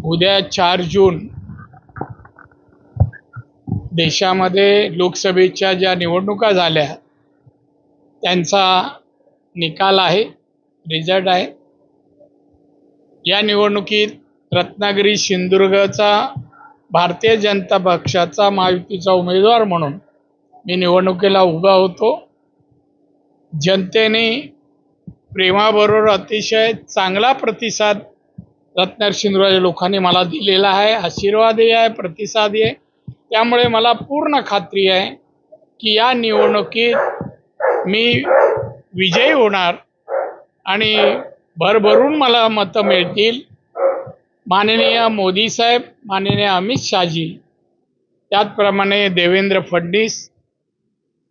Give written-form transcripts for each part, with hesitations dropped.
उद्या 4 जून देशामध्ये लोकसभेच्या ज्या निवडणुका झाल्या त्यांचा निकाल आहे, रिझल्ट आहे। या निवडणुकीत रत्नागिरी सिंधुदुर्गचा भारतीय जनता पक्षाचा महायुतीचा उमेदवार म्हणून मी निवडणुकीला उभा होतो। जनतेने प्रेमाबरोबर अतिशय चांगला प्रतिसाद रत्नागिरी सिंधुदुर्गच्या लोकांनी मला दिलेला आहे, आशीर्वादही आहे, प्रतिसादही आहे। त्यामुळे मला पूर्ण खात्री आहे की या निवडणुकीत मी विजयी होणार आणि भरभरून मला मतं मिळतील। माननीय मोदी साहेब, माननीय अमित शाहजी, त्याचप्रमाणे देवेंद्र फडणवीस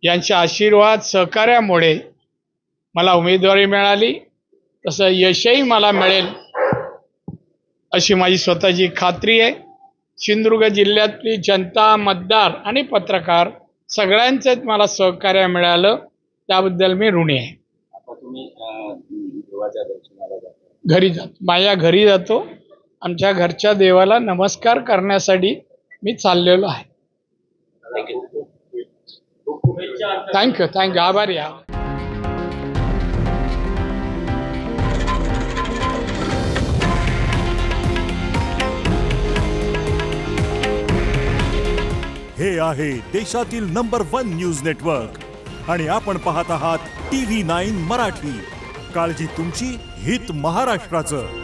यांच्या आशीर्वाद सहकार्यामुळे मला उमेदवारी मिळाली, तसं यशही मला मिळेल अशी माझी स्वतःची खात्री आहे। सिंधुदुर्ग जिल्ह्यातली जनता, मतदार आणि पत्रकार सगळ्यांचंच मला सहकार्य मिळालं, त्याबद्दल मी ऋणी आहे। आता तुम्ही देवाच्या दर्शनाला जाता? घरी जातो, माझ्या घरी जातो। आमच्या घरच्या देवाला नमस्कार करण्यासाठी मी चाललेलो आहे। थँक्यू, आभारी आहे। हे आहे देशातील नंबर 1 न्यूज नेटवर्क आणि आपण पाहत आहात TV9 मराठी। काळजी तुमची, हित महाराष्ट्राचं।